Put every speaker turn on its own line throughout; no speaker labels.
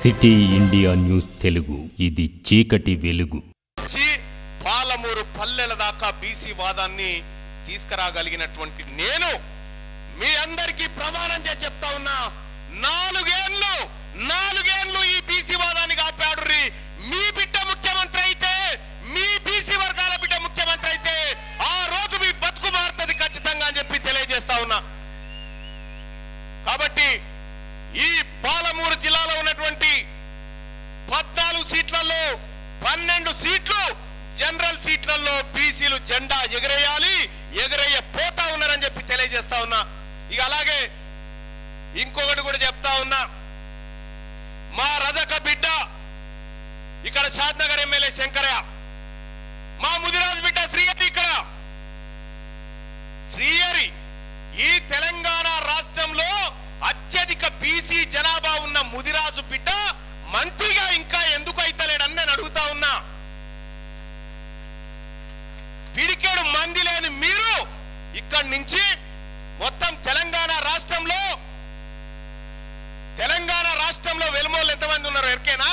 City India news Telugu, ఇది చీకటి వెలుగు.
పాలమూరు పల్లెల దాకా బీసీ వాదాన్ని తీసుకురాగలిగినటువంటి నేను మీ అందరికీ ప్రమాణం చేసి చెప్తా ఉన్నా, నాలుగేళ్లు ఈ బీసీ వాదాన్ని కాపాడుర్రి. మీ బిడ్డ ముఖ్యమంత్రి అయితే, మీ బీసీ వర్గాల బిడ్డ ముఖ్యమంత్రి అయితే ఆ రోజు మీ బతుకు మారుతుంది ఖచ్చితంగా అని చెప్పి తెలియజేస్తా ఉన్నా. కాబట్టి ఈ పాలమూరు జిల్లాలో ఉన్నటువంటి 14 సీట్లలో 12 సీట్లు జనరల్ సీట్లలో బీసీలు జెండా ఎగరేయపోతా ఉన్నారని చెప్పి తెలియజేస్తా ఉన్నా. ఇక అలాగే ఇంకొకటి కూడా చెప్తా ఉన్నా, మా రజక బిడ్డ ఇక్కడ షాద్నగర్ ఎమ్మెల్యే శంకరయ్య, మా ముదిరాజు బిడ్డ శ్రీహరి, ఇక్కడ శ్రీహరి ఈ తెలంగాణ రాష్ట్రంలో అత్యధిక బీసీ జనాభా ఉన్న ముదిరాజు బిడ్డ మంత్రిగా ఇంకా ఎందుకు అయితలేడని నేను అడుగుతా ఉన్నా. పిడికేడు మంది లేని మీరు ఇక్కడి నుంచి మొత్తం తెలంగాణ రాష్ట్రంలో వెలుమోళ్ళు ఎంతమంది ఉన్నారు ఎరికేనా?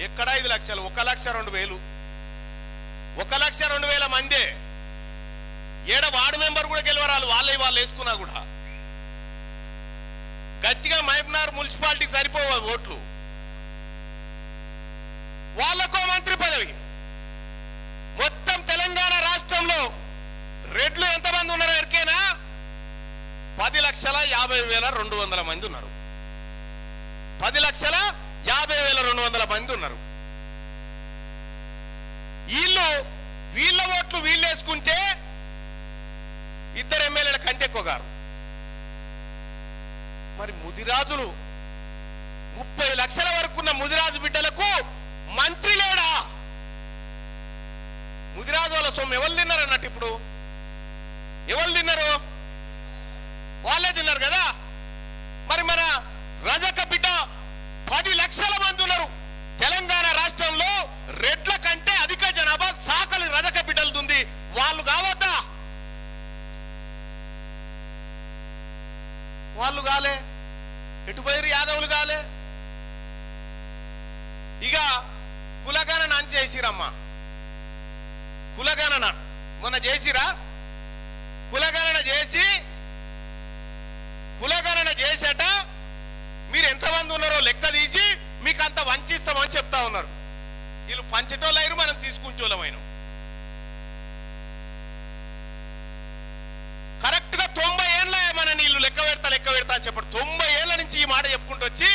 ఎక్కడ 5 లక్షలు, 1,02,000, 1,02,000 మందే. ఏడ వార్డు మెంబర్ కూడా గెలవరాలు, వాళ్ళు వేసుకున్నా కూడా. గట్టిగా మహబూబ్నగర్ మున్సిపాలిటీకి సరిపోవు ఓట్లు, వాళ్ళకో మంత్రి పదవి. మొత్తం తెలంగాణ రాష్ట్రంలో రెడ్లు ఎంతమంది ఉన్నారు ఎరికేనా? 10,50,200 మంది ఉన్నారు. 10,50,200 మంది ఉన్నారు. వీళ్ళ ఓట్లు వీళ్ళు వేసుకుంటే 2 ఎమ్మెల్యేల కంటే ఎక్కువ గారు. మరి ముదిరాజులు 30 లక్షల వరకు ఉన్న ముదిరాజు బిడ్డలకు మంత్రి లేడా? ముదిరాజు వాళ్ళ సొమ్ము ఎవరు తిన్నారు అన్నట్టు? ఇప్పుడు ఎవరు తిన్నారు? వాళ్ళే తిన్నారు కదా. మరి మన రజక బిడ్డ 10 లక్షల మంది ఉన్నారు తెలంగాణ రాష్ట్రంలో. రెడ్ల కంటే అధిక జనాభా సాకలి రజక బిడ్డలు ఉంది. వాళ్ళు కావద్దా? వాళ్ళు కాలే, ఎటుపోయారు? యాదవులు కాలే. ఇక కులగణన అని చేసిరమ్మా. కులగణన మొన్న చేసిరా? కులగణన చేసేట మీరు ఎంతమంది ఉన్నారో లెక్క తీసి మీకు అంత వంచిస్తామని చెప్తా ఉన్నారు. వీళ్ళు పంచటోళ్ళైరు, మనం తీసుకుంటోళ్ళమైన. కరెక్ట్ గా 90 ఏళ్ళ మన నీళ్ళు లెక్క పెడతా అని చెప్పారు. 90 ఏళ్ల నుంచి ఈ మాట చెప్పుకుంటూ వచ్చి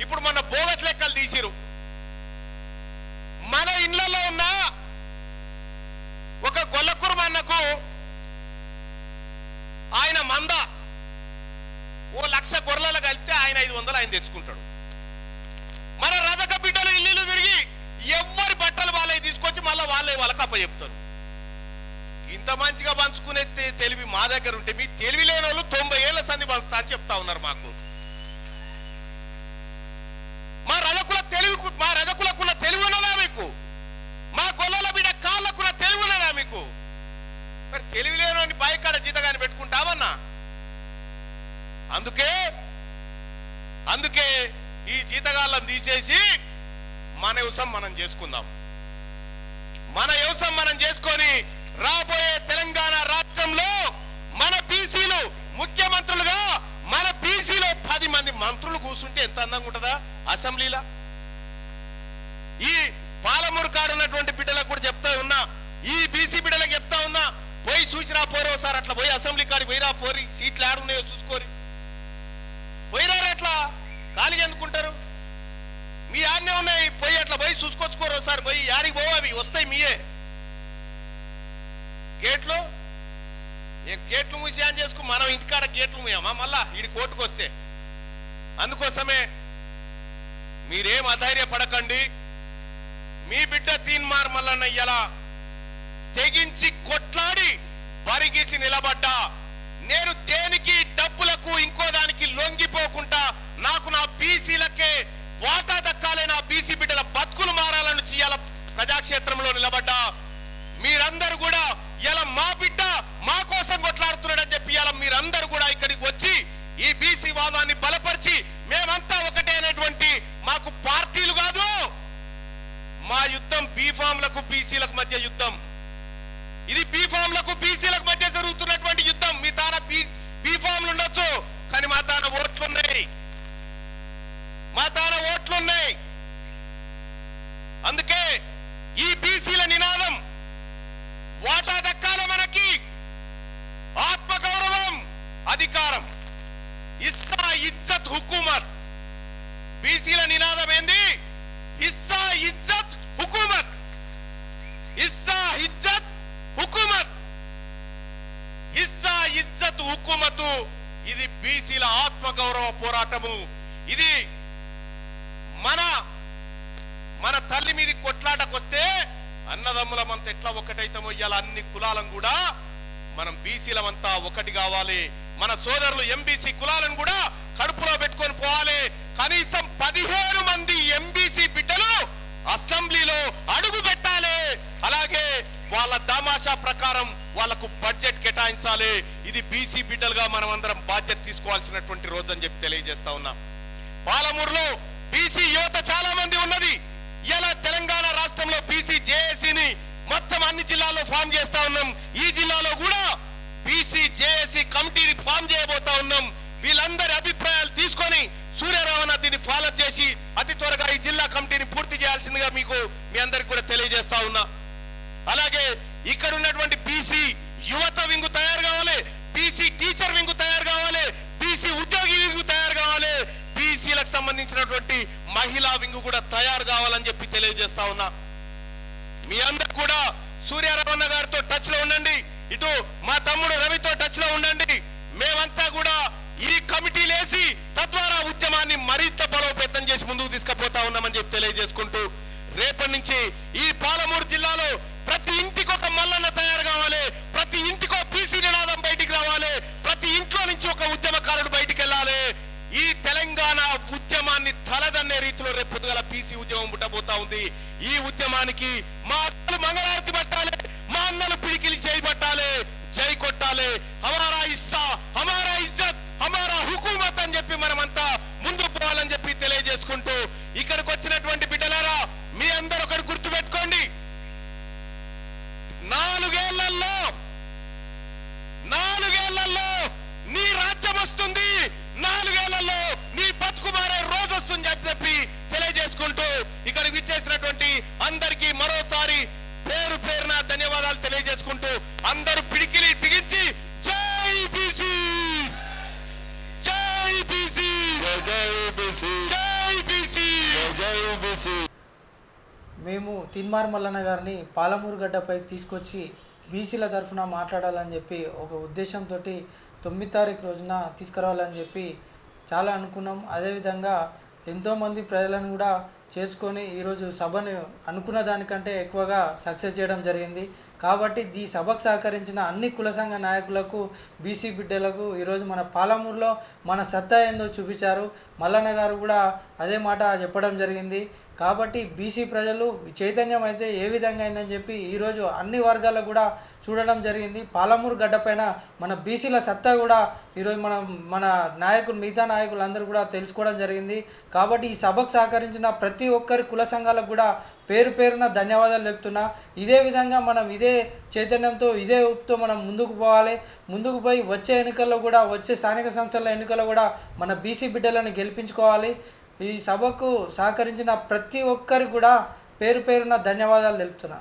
ఇప్పుడు మన బోగస్ లెక్కలు తీసిరు. మన ఇళ్లలో ఉన్న ఒక గొల్లకుర్మన్నకు ఆయన మంద 1,00,000 గొర్రెలు కలిపితే ఆయన 500 ఆయన తెచ్చుకుంటాడు. మన రజక బిడ్డలు ఇల్లు తిరిగి ఎవరి బట్టలు వాళ్ళే తీసుకొచ్చి మళ్ళీ వాళ్ళకి అప్పచెప్తారు. ఇంత మంచిగా పంచుకునే తెలివి మా దగ్గర ఉంటే మీ తెలివి లేని వాళ్ళు 90 ఏళ్ల సంధి పంచుతా అని చెప్తా ఉన్నారు మాకు. మా రజకులకున్న తెలివి ఉన్నదా మీకు? మా గొల్లల బిడ్డ కాళ్ళకున్న తెలివి ఉన్నదా మీకు? మరి తెలివి లేని బాయికాడ జీతగాని పెట్టుకుంటామన్నా. అందుకే ఈ జీతగాళ్ళని తీసేసి మన వ్యవసాయం మనం చేసుకుందాం. మన వ్యవసాయం మనం చేసుకొని రాబోయే తెలంగాణ రాష్ట్రంలో మన బీసీలు ముఖ్యమంత్రులుగా, మన బీసీలో 10 మంది మంత్రులు కూర్చుంటే ఎంత అందంగా ఉంటుందా అసెంబ్లీలో. ఈ పాలమూరు కాడున్నటువంటి బిడ్డలకు కూడా చెప్తా ఉన్నా, ఈ బీసీ బిడ్డలకు చెప్తా ఉన్నా, పోయి చూసిరా పోరు ఒకసారి. అట్లా పోయి అసెంబ్లీ కాడికి పోయిరా పోరి, సీట్లు ఆడున్నాయో చూసుకోరి. పోయిరారు, అట్లా ఖాళీ ఎందుకుంటారు? మీ ఆడనే ఉన్నాయి, పోయి అట్లా పోయి చూసుకొచ్చుకోరు ఒకసారి. పోయి యాడికి పోవు, అవి వస్తాయి మీయే. గేట్లు మూసి అని చేసుకు మనం ఇంటికాడ గేట్లు మూయమా మళ్ళా ఈడి కోర్టుకు వస్తే? అందుకోసమే మీరేం అధైర్యపడకండి. మీ బిడ్డ తీన్మార్ మల్లన్న ఇలా తెగించి కొట్లాడి పరిగేసి నిలబడ్డా. నేను దేనికి, డబ్బులకు, ఇంకో దానికి లొంగిపోకుండా నాకు నా బీసీలకే వాటా దక్కాలే, నా బీసీ బిడ్డల బతుకులు మారాలని ఇలా ప్రజాక్షేత్రంలో నిలబడ్డా. మీరందరూ కూడా ఇలా మా బిడ్డ మా కోసం కొట్లాడుతున్నాడని చెప్పి ఇలా మీరందరూ కూడా ఇక్కడికి వచ్చి ఈ బీసీ వాదాన్ని బలపరిచి మేమంతా ఒకటే అనేటువంటి పోరాటము ఇది మన మన తల్లి మీది కొట్లాటకొస్తే అన్నదమ్ములమంతా ఎట్లా ఒకటైతామో ఇవాళ అన్ని కులాలను కూడా మనం బీసీలమంతా ఒకటి కావాలి మన సోదరులు ఎంబీసీ కులాలను కూడా కడుపులో పెట్టుకొని పోవాలి కనీసం 15 మంది ఎంబీసీ బిడ్డలు అసెంబ్లీలో అడుగు పెట్టాలి అలాగే వాళ్ళ తమాషా ప్రకారం వాళ్ళకు బడ్జెట్ కేటాయించాలి ఇది బీసీ బిడ్డలుగా మనం అందరం బాధ్యత తీసుకోవాల్సినటువంటి రోజు అని చెప్పి తెలియజేస్తా ఉన్నా పాలమూరులో బీసీ యువత చాలా మంది ఉన్నది ఇలా తెలంగాణ రాష్ట్రంలో బీసీ జేఏసీని మొత్తం అన్ని జిల్లాల్లో ఫామ్ చేస్తా ఉన్నాం ఈ జిల్లాలో కూడా బీసీ జేఏసీ కమిటీని ఫామ్ చేయబోతా ఉన్నాం వీళ్ళందరి అభిప్రాయాలు తీసుకొని సూర్యరావు దీన్ని ఫాలోఅప్ చేసి అతి త్వరగా ఈ జిల్లా కమిటీని పూర్తి చేయాల్సిందిగా మీకు మీ అందరికి కూడా తెలియజేస్తా ఉన్నా అలాగే ఇక్కడ ఉన్నటువంటి బీసీ యువత వింగు తయారు కావాలి బీసీ టీచర్ వింగు తయారు కావాలి బీసీ ఉద్యోగి వింగు తయారు కావాలి బీసీలకు సంబంధించినటువంటి మహిళా వింగు కూడా తయారు కావాలని చెప్పి తెలియజేస్తా ఉన్నా మీ అందరు కూడా సూర్యరావు గారితో టచ్ లో ఉండండి ఇటు మా తమ్ముడు రవితో టచ్ లో ఉండండి మేమంతా కూడా ఈ కమిటీలు వేసి తద్వారా ఉద్యమాన్ని మరింత బలోపేతం చేసి ముందుకు తీసుకుపోతా ఉన్నామని చెప్పి తెలియజేసుకుంటూ రేపటి నుంచి ఈ పాలమూరు జిల్లాలో ప్రతి ఇంటికి ఒక మల్లన్న తయారు కావాలి ప్రతి ఇంటికి ఒక బీసీ నినాదం బయటికి రావాలి ప్రతి ఇంట్లో నుంచి ఒక ఉద్యమకారుడు బయటికి వెళ్ళాలి ఈ తెలంగాణ ఉద్యమాన్ని తలదన్నే రీతిలో రేపు పొద్దుగల బీసీ ఉద్యమం పుట్టబోతా ఉంది ఈ ఉద్యమానికి మా అక్కలు మంగళారతి పట్టాలి మా అన్నలు పిడికిలి చేయబట్టాలి జై కొట్టాలి హమారా ఇస్సా హమారా ఇజ్జత్ హమారా హుకూమత్ అని చెప్పి మనమంతా ముందుకు పోవాలని చెప్పి తెలియజేసుకుంటూ ఇక్కడికి వచ్చినటువంటి బిడ్డలారా మీ అందరూ ఒకటి గుర్తు పెట్టుకోండి 4 ఏళ్లలో నీ రాజ్యం వస్తుంది 4 ఏళ్లలో నీ బతుకు మారే రోజు వస్తుంది అని చెప్పి తెలియజేసుకుంటూ ఇక్కడికి విచ్చేసినటువంటి అందరికీ మరోసారి పేరు పేరున ధన్యవాదాలు తెలియజేసుకుంటూ అందరూ పిడికిలి బిగించి జై బీసీ జై బీసీ జై బీసీ జై బీసీ జై బీసీ
మేము తిన్మార్ మల్లన్న గారిని పాలమూరు గడ్డపైకి తీసుకొచ్చి బీసీల తరఫున మాట్లాడాలని చెప్పి ఒక ఉద్దేశంతో 9 తారీఖు రోజున తీసుకురావాలని చెప్పి చాలా అనుకున్నాం అదేవిధంగా ఎంతోమంది ప్రజలను కూడా చేర్చుకొని ఈరోజు సభను అనుకున్న దానికంటే ఎక్కువగా సక్సెస్ చేయడం జరిగింది కాబట్టి ఈ సభకు సహకరించిన అన్ని కుల సంఘ నాయకులకు బీసీ బిడ్డలకు ఈరోజు మన పాలమూరులో మన సత్తా ఏందో చూపించారు మల్లన్న గారు కూడా అదే మాట చెప్పడం జరిగింది కాబట్టి బీసీ ప్రజలు చైతన్యం అయితే ఏ విధంగా అయిందని చెప్పి ఈరోజు అన్ని వర్గాలకు కూడా చూడడం జరిగింది పాలమూరు గడ్డపైన మన బీసీల సత్తా కూడా ఈరోజు మన నాయకులు మిగతా నాయకులందరూ కూడా తెలుసుకోవడం జరిగింది కాబట్టి ఈ సభకు సహకరించిన ప్రతి ఒక్కరి కుల సంఘాలకు కూడా పేరు పేరున ధన్యవాదాలు చెప్తున్నా ఇదే విధంగా మనం ఇదే చైతన్యంతో ఇదే ఊపుతో మనం ముందుకు పోవాలి ముందుకు పోయి వచ్చే ఎన్నికల్లో కూడా వచ్చే స్థానిక సంస్థల ఎన్నికల్లో కూడా మన బీసీ బిడ్డలను గెలిపించుకోవాలి ఈ సభకు సహకరించిన ప్రతి ఒక్కరికి కూడా పేరు పేరున ధన్యవాదాలు తెలుపుతున్నా